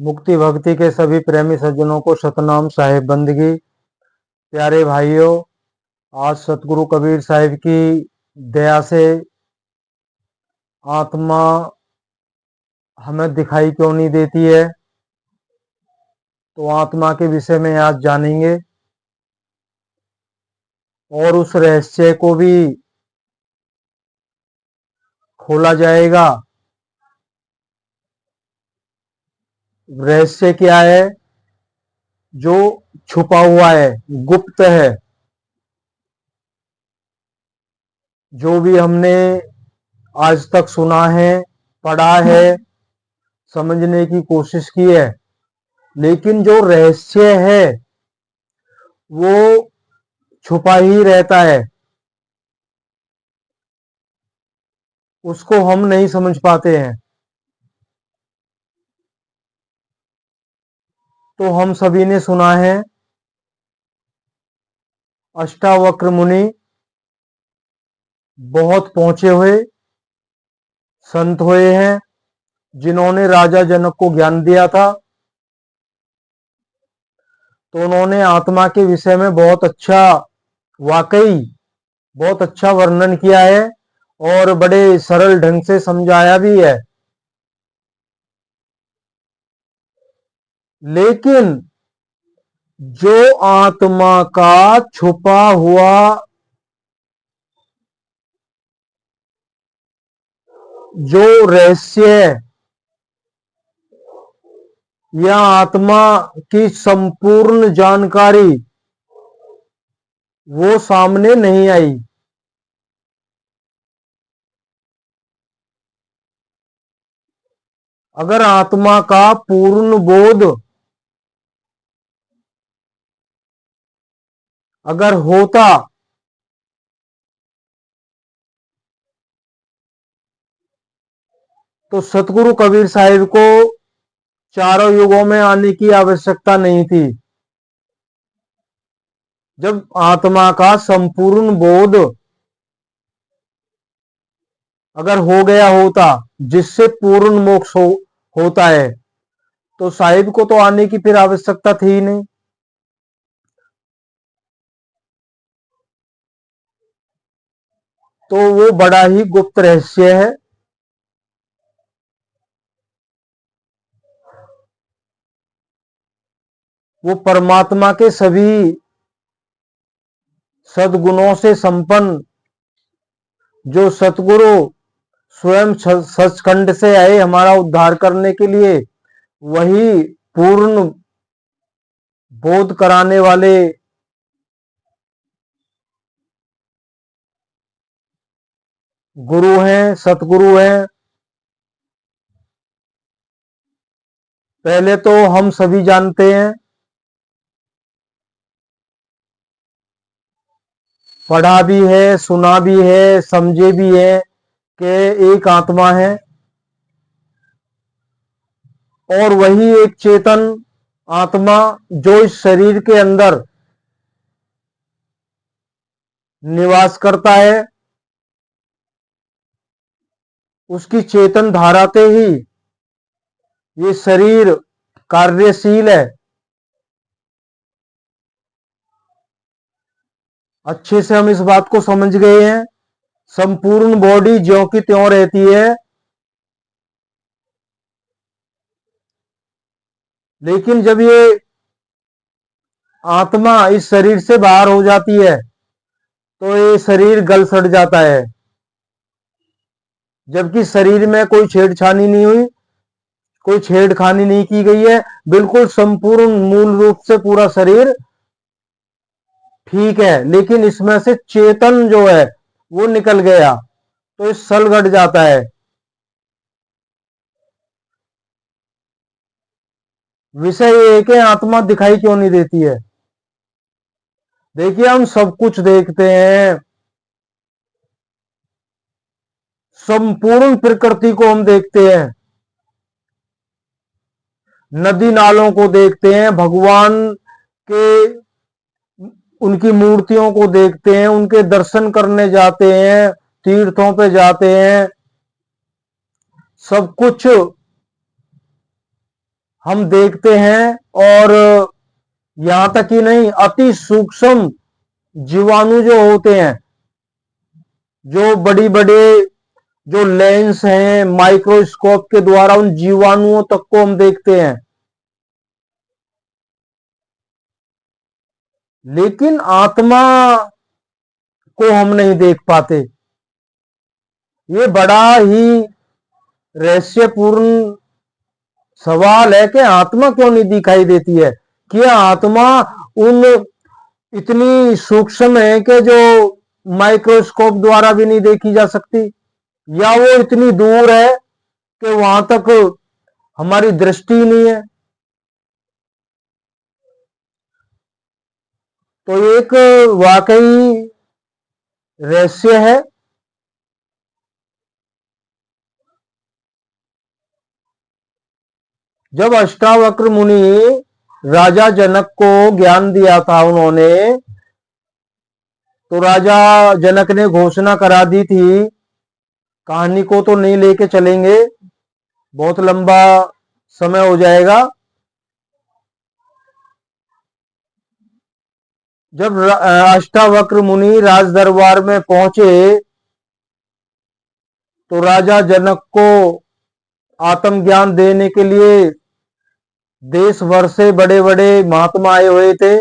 मुक्ति भक्ति के सभी प्रेमी सज्जनों को सतनाम साहिब बंदगी। प्यारे भाइयों, आज सतगुरु कबीर साहिब की दया से आत्मा हमें दिखाई क्यों नहीं देती है, तो आत्मा के विषय में आज जानेंगे और उस रहस्य को भी खोला जाएगा। रहस्य क्या है? जो छुपा हुआ है, गुप्त है, जो भी हमने आज तक सुना है, पढ़ा है, समझने की कोशिश की है, लेकिन जो रहस्य है वो छुपा ही रहता है, उसको हम नहीं समझ पाते हैं। तो हम सभी ने सुना है अष्टावक्र मुनि बहुत पहुंचे हुए संत हुए हैं, जिन्होंने राजा जनक को ज्ञान दिया था। तो उन्होंने आत्मा के विषय में वाकई बहुत अच्छा वर्णन किया है और बड़े सरल ढंग से समझाया भी है। लेकिन जो आत्मा का छुपा हुआ जो रहस्य है या आत्मा की संपूर्ण जानकारी, वो सामने नहीं आई। अगर आत्मा का पूर्ण बोध अगर होता तो सतगुरु कबीर साहिब को चारों युगों में आने की आवश्यकता नहीं थी। जब आत्मा का संपूर्ण बोध अगर हो गया होता, जिससे पूर्ण मोक्ष होता है, तो साहिब को तो आने की फिर आवश्यकता थी ही नहीं। तो वो बड़ा ही गुप्त रहस्य है। वो परमात्मा के सभी सद्गुणों से संपन्न जो सतगुरु स्वयं सचखंड से आए हमारा उद्धार करने के लिए, वही पूर्ण बोध कराने वाले गुरु हैं, सतगुरु हैं। पहले तो हम सभी जानते हैं, पढ़ा भी है, सुना भी है, समझे भी है कि एक आत्मा है और वही एक चेतन आत्मा जो इस शरीर के अंदर निवास करता है, उसकी चेतन धारा से ही ये शरीर कार्यशील है। अच्छे से हम इस बात को समझ गए हैं। संपूर्ण बॉडी ज्यों की त्यों रहती है, लेकिन जब ये आत्मा इस शरीर से बाहर हो जाती है तो ये शरीर गल सड़ जाता है। जबकि शरीर में कोई छेड़छानी नहीं हुई, कोई छेड़खानी नहीं की गई है, बिल्कुल संपूर्ण मूल रूप से पूरा शरीर ठीक है, लेकिन इसमें से चेतन जो है वो निकल गया तो ये सलगट जाता है। विषय ये है कि आत्मा दिखाई क्यों नहीं देती है। देखिए, हम सब कुछ देखते हैं, संपूर्ण प्रकृति को हम देखते हैं, नदी नालों को देखते हैं, भगवान के उनकी मूर्तियों को देखते हैं, उनके दर्शन करने जाते हैं, तीर्थों पे जाते हैं, सब कुछ हम देखते हैं, और यहां तक ही नहीं, अति सूक्ष्म जीवाणु जो होते हैं, जो बड़ी बड़े जो लेंस हैं, माइक्रोस्कोप के द्वारा उन जीवाणुओं तक को हम देखते हैं, लेकिन आत्मा को हम नहीं देख पाते। ये बड़ा ही रहस्यपूर्ण सवाल है कि आत्मा क्यों नहीं दिखाई देती है। क्या आत्मा उन इतनी सूक्ष्म है कि जो माइक्रोस्कोप द्वारा भी नहीं देखी जा सकती, या वो इतनी दूर है कि वहां तक हमारी दृष्टि नहीं है। तो एक वाकई रहस्य है। जब अष्टावक्र मुनि राजा जनक को ज्ञान दिया था उन्होंने, तो राजा जनक ने घोषणा करा दी थी, कहानी को तो नहीं लेके चलेंगे, बहुत लंबा समय हो जाएगा। जब अष्टावक्र मुनि राज दरबार में पहुंचे, तो राजा जनक को आत्मज्ञान देने के लिए देश भर से बड़े बड़े महात्मा आए हुए थे,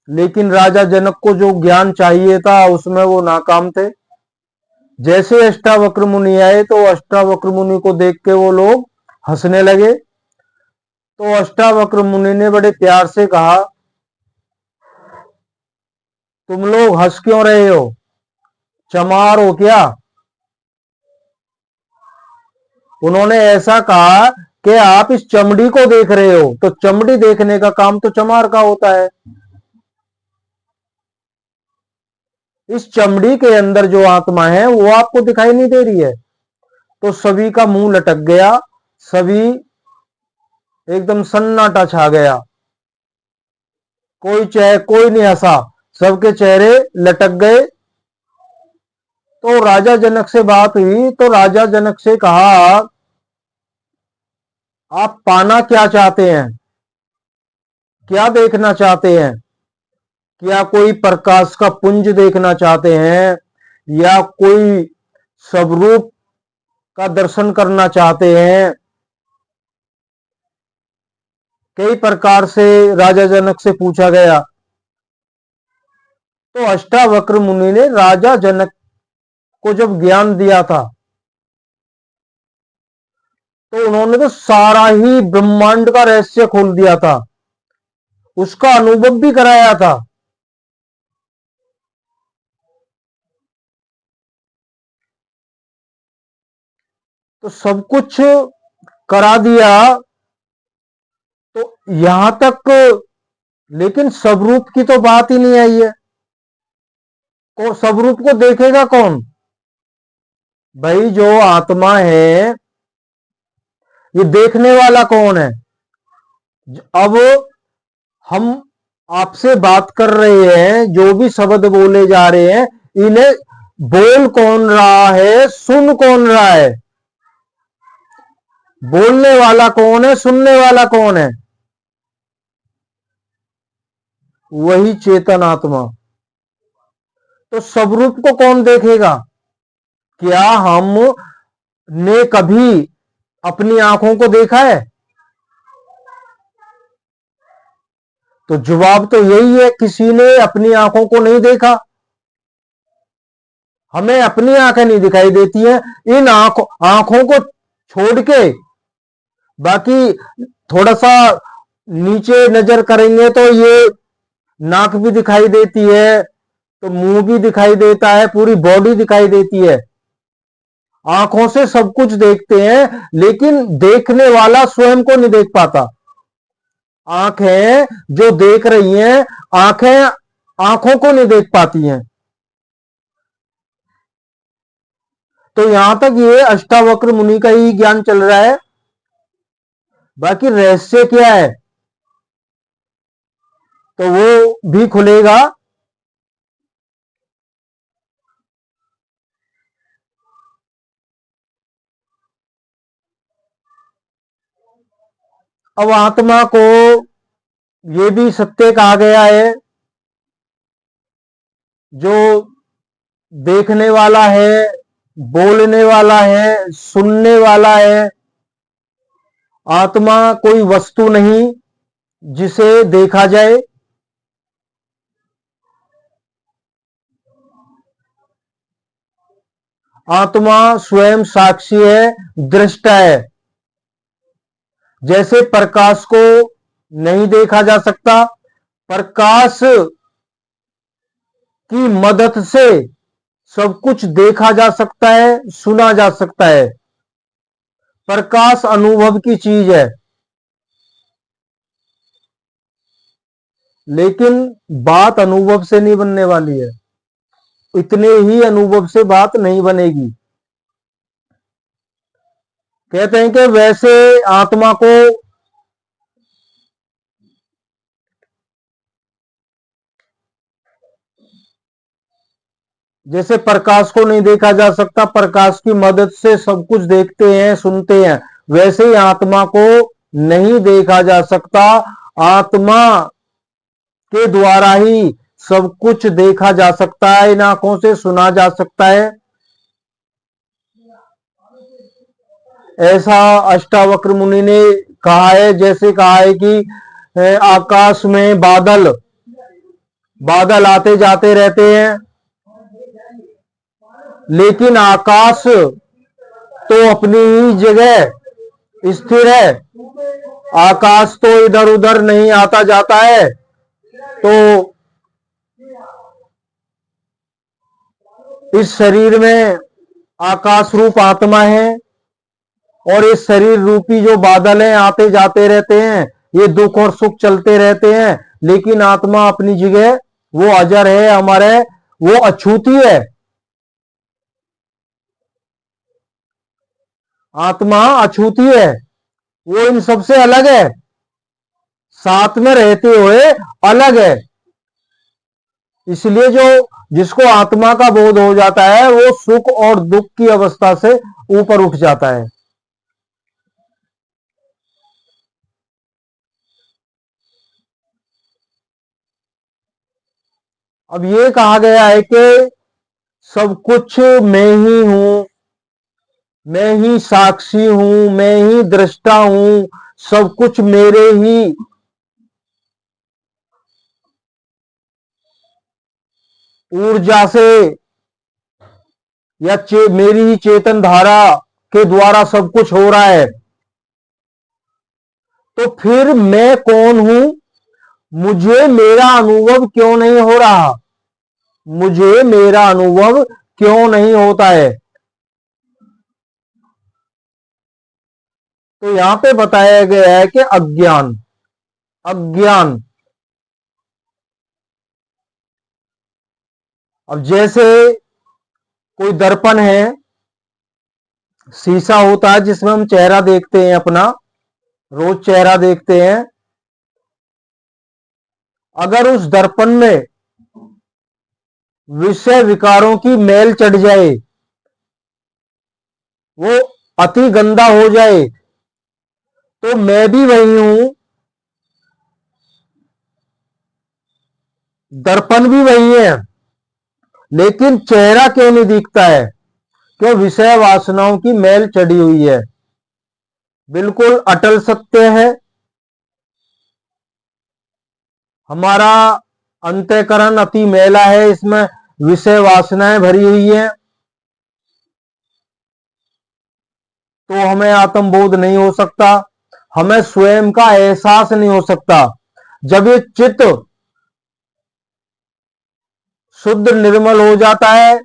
लेकिन राजा जनक को जो ज्ञान चाहिए था उसमें वो नाकाम थे। जैसे अष्टावक्र मुनि आए, तो अष्टावक्र मुनि को देख के वो लोग हंसने लगे। तो अष्टावक्र मुनि ने बड़े प्यार से कहा, तुम लोग हंस क्यों रहे हो, चमार हो क्या? उन्होंने ऐसा कहा कि आप इस चमड़ी को देख रहे हो, तो चमड़ी देखने का काम तो चमार का होता है। इस चमड़ी के अंदर जो आत्मा है वो आपको दिखाई नहीं दे रही है। तो सभी का मुंह लटक गया, सभी एकदम सन्नाटा छा गया, कोई नहीं हंसा, सबके चेहरे लटक गए। तो राजा जनक से बात हुई, तो राजा जनक से कहा, आप पाना क्या चाहते हैं, क्या देखना चाहते हैं? क्या कोई प्रकाश का पुंज देखना चाहते हैं, या कोई स्वरूप का दर्शन करना चाहते हैं? कई प्रकार से राजा जनक से पूछा गया। तो अष्टावक्र मुनि ने राजा जनक को जब ज्ञान दिया था, तो उन्होंने तो सारा ही ब्रह्मांड का रहस्य खोल दिया था, उसका अनुभव भी कराया था। तो सब कुछ करा दिया, तो यहां तक, लेकिन स्वरूप की तो बात ही नहीं आई है। स्वरूप को देखेगा कौन? भाई जो आत्मा है, ये देखने वाला कौन है? अब हम आपसे बात कर रहे हैं, जो भी शब्द बोले जा रहे हैं, इन्हें बोल कौन रहा है, सुन कौन रहा है? बोलने वाला कौन है, सुनने वाला कौन है? वही चेतन आत्मा। तो स्वरूप को कौन देखेगा? क्या हम ने कभी अपनी आंखों को देखा है? तो जवाब तो यही है, किसी ने अपनी आंखों को नहीं देखा। हमें अपनी आंखें नहीं दिखाई देती हैं। इन आंखों को छोड़ के बाकी थोड़ा सा नीचे नजर करेंगे तो ये नाक भी दिखाई देती है, तो मुंह भी दिखाई देता है, पूरी बॉडी दिखाई देती है। आंखों से सब कुछ देखते हैं, लेकिन देखने वाला स्वयं को नहीं देख पाता। आंखें जो देख रही हैं, आंखें आंखों को नहीं देख पाती हैं। तो यहां तक ये अष्टावक्र मुनि का ही ज्ञान चल रहा है। बाकी रहस्य क्या है, तो वो भी खुलेगा। अब आत्मा को ये भी सत्य कहा गया है, जो देखने वाला है, बोलने वाला है, सुनने वाला है। आत्मा कोई वस्तु नहीं जिसे देखा जाए। आत्मा स्वयं साक्षी है, दृष्टा है। जैसे प्रकाश को नहीं देखा जा सकता, प्रकाश की मदद से सब कुछ देखा जा सकता है, सुना जा सकता है। प्रकाश अनुभव की चीज है, लेकिन बात अनुभव से नहीं बनने वाली है। इतने ही अनुभव से बात नहीं बनेगी। कहते हैं कि वैसे आत्मा को जैसे प्रकाश को नहीं देखा जा सकता, प्रकाश की मदद से सब कुछ देखते हैं, सुनते हैं, वैसे ही आत्मा को नहीं देखा जा सकता। आत्मा के द्वारा ही सब कुछ देखा जा सकता है, इन आंखों से सुना जा सकता है। ऐसा अष्टावक्र मुनि ने कहा है। जैसे कहा है कि आकाश में बादल बादल आते जाते रहते हैं, लेकिन आकाश तो अपनी ही जगह स्थिर है। आकाश तो इधर उधर नहीं आता जाता है। तो इस शरीर में आकाश रूप आत्मा है, और इस शरीर रूपी जो बादल हैं आते जाते रहते हैं, ये दुख और सुख चलते रहते हैं। लेकिन आत्मा अपनी जगह वो अजर है, अमर है, वो अछूती है। आत्मा अछूती है, वो इन सबसे अलग है, साथ में रहते हुए अलग है। इसलिए जो जिसको आत्मा का बोध हो जाता है, वो सुख और दुख की अवस्था से ऊपर उठ जाता है। अब ये कहा गया है कि सब कुछ मैं ही हूं, मैं ही साक्षी हूं, मैं ही दृष्टा हूं, सब कुछ मेरे ही ऊर्जा से या मेरी ही चेतन धारा के द्वारा सब कुछ हो रहा है। तो फिर मैं कौन हूं? मुझे मेरा अनुभव क्यों नहीं हो रहा? मुझे मेरा अनुभव क्यों नहीं होता है? तो यहां पे बताया गया है कि अज्ञान, अज्ञान। अब जैसे कोई दर्पण है, शीशा होता है जिसमें हम चेहरा देखते हैं अपना, रोज चेहरा देखते हैं। अगर उस दर्पण में विषय विकारों की मैल चढ़ जाए, वो अति गंदा हो जाए, तो मैं भी वही हूं, दर्पण भी वही है, लेकिन चेहरा क्यों नहीं दिखता है? क्यों? विषय वासनाओं की मैल चढ़ी हुई है। बिल्कुल अटल सत्य है। हमारा अंतःकरण अति मैला है, इसमें विषय वासनाएं भरी हुई है। तो हमें आत्मबोध नहीं हो सकता, हमें स्वयं का एहसास नहीं हो सकता। जब ये चित्त शुद्ध निर्मल हो जाता है,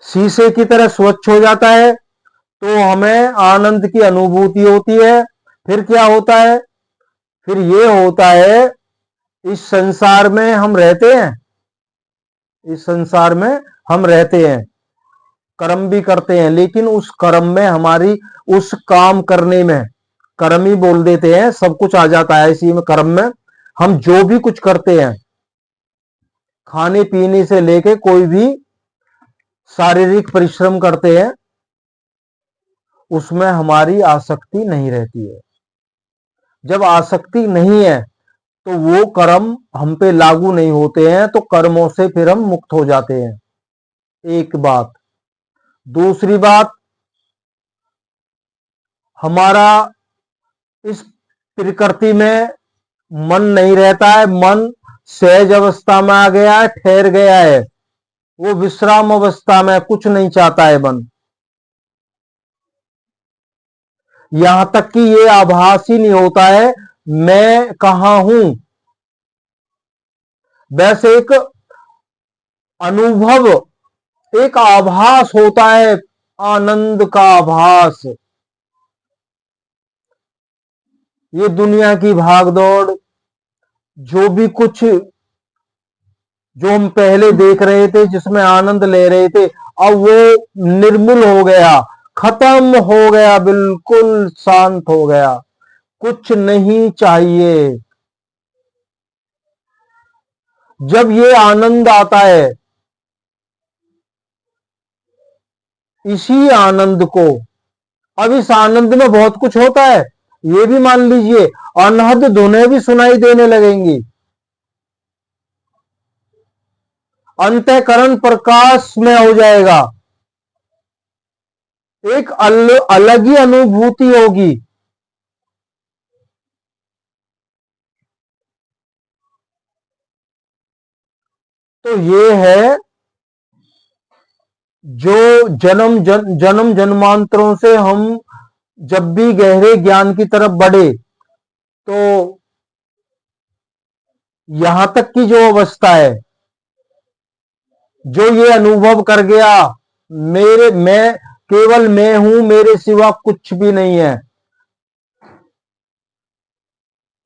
शीशे की तरह स्वच्छ हो जाता है, तो हमें आनंद की अनुभूति होती है। फिर क्या होता है? फिर ये होता है, इस संसार में हम रहते हैं, इस संसार में हम रहते हैं, कर्म भी करते हैं, लेकिन उस कर्म में हमारी, उस काम करने में, कर्म ही बोल देते हैं, सब कुछ आ जाता है इसी में। कर्म में हम जो भी कुछ करते हैं, खाने पीने से लेके कोई भी शारीरिक परिश्रम करते हैं, उसमें हमारी आसक्ति नहीं रहती है। जब आसक्ति नहीं है तो वो कर्म हम पे लागू नहीं होते हैं, तो कर्मों से फिर हम मुक्त हो जाते हैं। एक बात। दूसरी बात, हमारा इस प्रकृति में मन नहीं रहता है, मन सहज अवस्था में आ गया है, ठहर गया है, वो विश्राम अवस्था में, कुछ नहीं चाहता है मन। यहां तक कि ये आभास ही नहीं होता है मैं कहां हूं। वैसे एक अनुभव, एक आभास होता है, आनंद का आभास। ये दुनिया की भागदौड़, जो भी कुछ जो हम पहले देख रहे थे, जिसमें आनंद ले रहे थे, अब वो निर्मूल हो गया, खत्म हो गया, बिल्कुल शांत हो गया, कुछ नहीं चाहिए। जब ये आनंद आता है, इसी आनंद को, अब इस आनंद में बहुत कुछ होता है, ये भी मान लीजिए, अनहद धुनें भी सुनाई देने लगेंगी, अंतःकरण प्रकाश में हो जाएगा, एक अलग ही अनुभूति होगी। तो ये है जो जन्म जन्मांतरों से हम जब भी गहरे ज्ञान की तरफ बढ़े, तो यहां तक की जो अवस्था है, जो ये अनुभव कर गया, मैं केवल मैं हूं, मेरे सिवा कुछ भी नहीं है,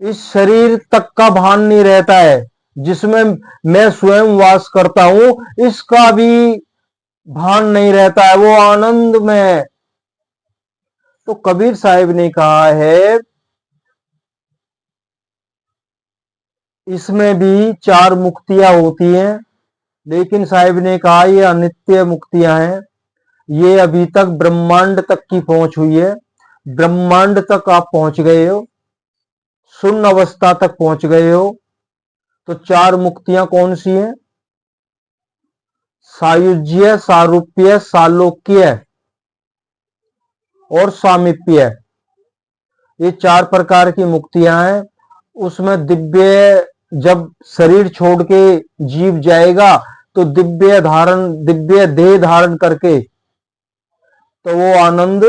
इस शरीर तक का भान नहीं रहता है जिसमें मैं स्वयं वास करता हूं, इसका भी भान नहीं रहता है, वो आनंद में। तो कबीर साहिब ने कहा है, इसमें भी चार मुक्तियां होती हैं, लेकिन साहिब ने कहा ये अनित्य मुक्तियां हैं, ये अभी तक ब्रह्मांड तक की पहुंच हुई है, ब्रह्मांड तक आप पहुंच गए हो, शून्य अवस्था तक पहुंच गए हो। तो चार मुक्तियां कौन सी हैं? सायुज्य, सारूप्य, सालोक्य और सामीप्य, ये चार प्रकार की मुक्तियां हैं। उसमें दिव्य, जब शरीर छोड़ के जीव जाएगा तो दिव्य देह धारण करके, तो वो आनंद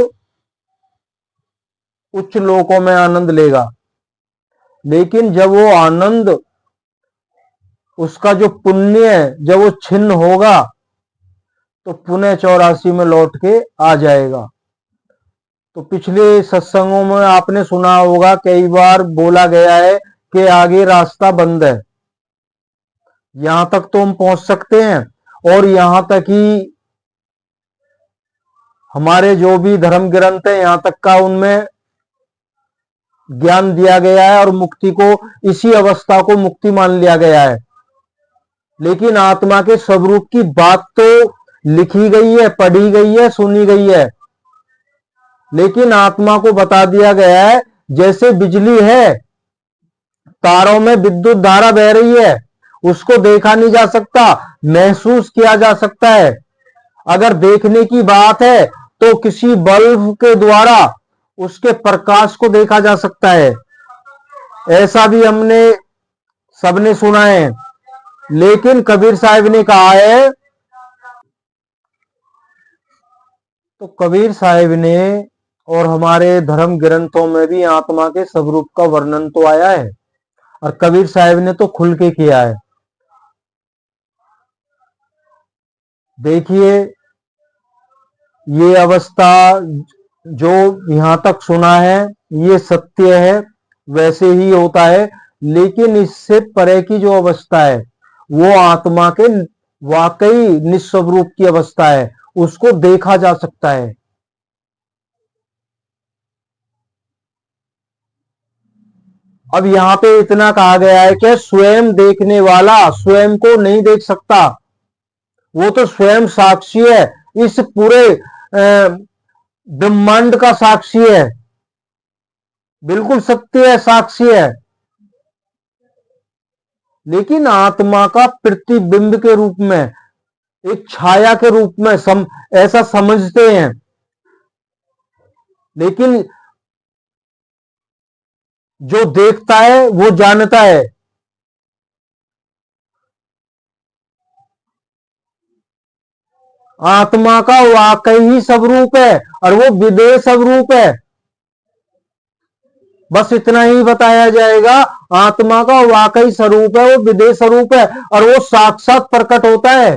उच्च लोकों में आनंद लेगा। लेकिन जब वो आनंद, उसका जो पुण्य है, जब वो छिन्न होगा, तो पुनः 84 में लौट के आ जाएगा। तो पिछले सत्संगों में आपने सुना होगा, कई बार बोला गया है कि आगे रास्ता बंद है, यहां तक तो हम पहुंच सकते हैं, और यहां तक ही हमारे जो भी धर्म ग्रंथ है, यहां तक का उनमें ज्ञान दिया गया है, और मुक्ति को, इसी अवस्था को मुक्ति मान लिया गया है। लेकिन आत्मा के स्वरूप की बात तो लिखी गई है, पढ़ी गई है, सुनी गई है, लेकिन आत्मा को बता दिया गया है, जैसे बिजली है, तारों में विद्युत धारा बह रही है, उसको देखा नहीं जा सकता, महसूस किया जा सकता है। अगर देखने की बात है तो किसी बल्ब के द्वारा उसके प्रकाश को देखा जा सकता है, ऐसा भी हमने सबने सुना है। लेकिन कबीर साहब ने कहा है, तो कबीर साहब ने और हमारे धर्म ग्रंथों में भी आत्मा के स्वरूप का वर्णन तो आया है, और कबीर साहब ने तो खुल के किया है। देखिए, ये अवस्था जो यहां तक सुना है, ये सत्य है, वैसे ही होता है। लेकिन इससे परे की जो अवस्था है, वो आत्मा के वाकई निस्वरूप की अवस्था है, उसको देखा जा सकता है। अब यहां पे इतना कहा गया है कि स्वयं देखने वाला स्वयं को नहीं देख सकता, वो तो स्वयं साक्षी है, इस पूरे ब्रह्मांड का साक्षी है। बिल्कुल सत्य है, साक्षी है, लेकिन आत्मा का प्रतिबिंब के रूप में, एक छाया के रूप में ऐसा समझते हैं। लेकिन जो देखता है वो जानता है, आत्मा का वाकई ही स्वरूप है और वो विदेह स्वरूप है। बस इतना ही बताया जाएगा। आत्मा का वाकई स्वरूप है, वो विदेह स्वरूप है और वो साक्षात प्रकट होता है।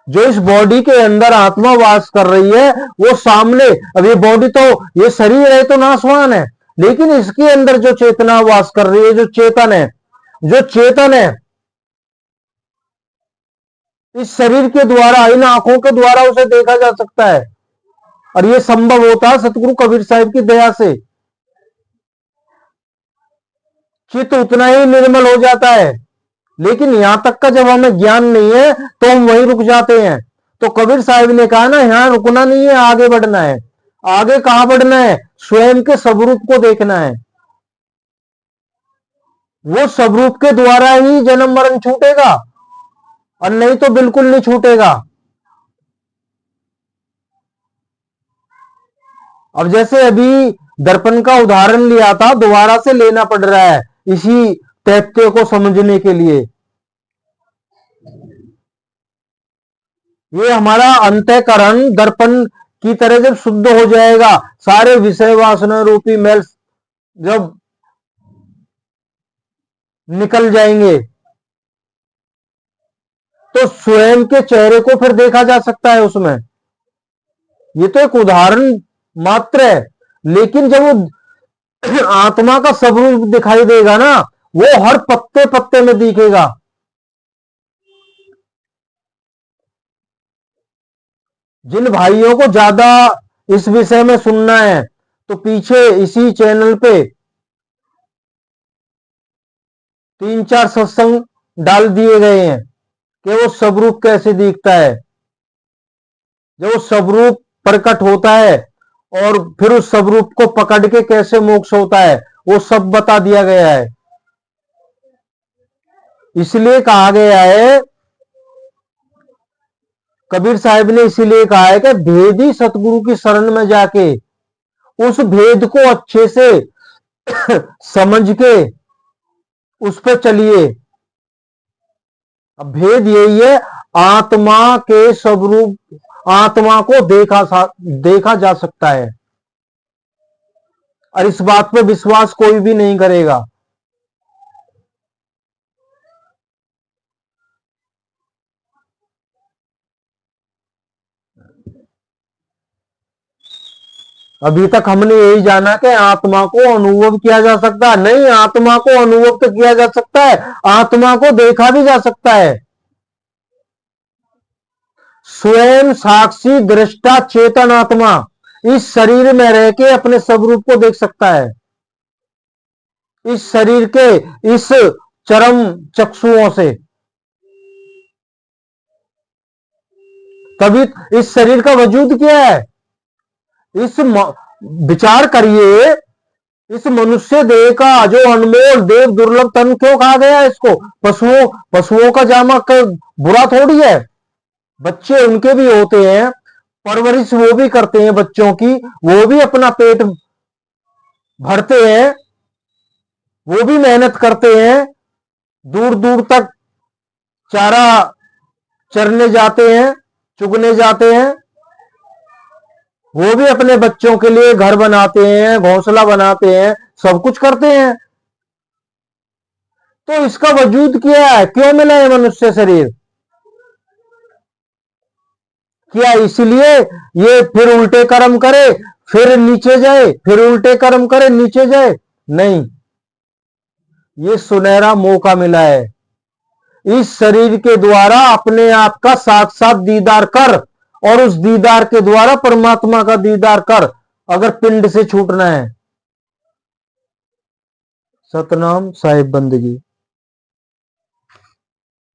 जो इस बॉडी के अंदर आत्मा वास कर रही है वो सामने, अब ये बॉडी तो, ये शरीर है तो नाशवान है, लेकिन इसके अंदर जो चेतना वास कर रही है, जो चेतन है, जो चेतन है, इस शरीर के द्वारा, इन आंखों के द्वारा उसे देखा जा सकता है। और यह संभव होता है सतगुरु कबीर साहिब की दया से। चित्त उतना ही निर्मल हो जाता है, लेकिन यहां तक का जब हमें ज्ञान नहीं है तो हम वहीं रुक जाते हैं। तो कबीर साहिब ने कहा ना, यहां रुकना नहीं है, आगे बढ़ना है। आगे कहां बढ़ना है? स्वयं के स्वरूप को देखना है। वो स्वरूप के द्वारा ही जन्म मरण छूटेगा, और नहीं तो बिल्कुल नहीं छूटेगा। अब जैसे अभी दर्पण का उदाहरण लिया था, दोबारा से लेना पड़ रहा है इसी तथ्य को समझने के लिए। ये हमारा अंतःकरण दर्पण की तरह जब शुद्ध हो जाएगा, सारे विषय वासना रूपी मैल जब निकल जाएंगे, तो स्वयं के चेहरे को फिर देखा जा सकता है उसमें। ये तो एक उदाहरण मात्र है, लेकिन जब वो आत्मा का स्वरूप दिखाई देगा ना, वो हर पत्ते पत्ते में दिखेगा। जिन भाइयों को ज्यादा इस विषय में सुनना है तो पीछे इसी चैनल पे 3-4 सत्संग डाल दिए गए हैं कि वो स्वरूप कैसे दिखता है, जब वो स्वरूप प्रकट होता है और फिर उस स्वरूप को पकड़ के कैसे मोक्ष होता है, वो सब बता दिया गया है। इसलिए कहा गया है, कबीर साहिब ने इसीलिए कहा है कि भेदी सतगुरु की शरण में जाके उस भेद को अच्छे से समझ के उस पर चलिए। अब भेद यही है, आत्मा के स्वरूप, आत्मा को देखा जा सकता है, और इस बात पे विश्वास कोई भी नहीं करेगा। अभी तक हमने यही जाना कि आत्मा को अनुभव किया जा सकता है। नहीं, आत्मा को अनुभव तो किया जा सकता है, आत्मा को देखा भी जा सकता है। स्वयं साक्षी दृष्टा चेतन आत्मा इस शरीर में रह के अपने स्वरूप को देख सकता है। इस शरीर के इस चरम चक्षुओं से। तभी इस शरीर का वजूद क्या है? इस विचार करिए, इस मनुष्य देह का जो अनमोल देव दुर्लभ तन क्यों कहा गया है इसको? पशुओं का जामा बुरा थोड़ी है। बच्चे उनके भी होते हैं, परवरिश वो भी करते हैं बच्चों की, वो भी अपना पेट भरते हैं, वो भी मेहनत करते हैं, दूर दूर तक चारा चरने जाते हैं, चुगने जाते हैं, वो भी अपने बच्चों के लिए घर बनाते हैं, घोंसला बनाते हैं, सब कुछ करते हैं। तो इसका वजूद क्या है? क्यों मिला है मनुष्य शरीर? क्या इसलिए ये फिर उल्टे कर्म करे फिर नीचे जाए, फिर उल्टे कर्म करे नीचे जाए? नहीं, ये सुनहरा मौका मिला है। इस शरीर के द्वारा अपने आप का साक्षात दीदार कर, और उस दीदार के द्वारा परमात्मा का दीदार कर, अगर पिंड से छूटना है। सतनाम साहिब बंदगी।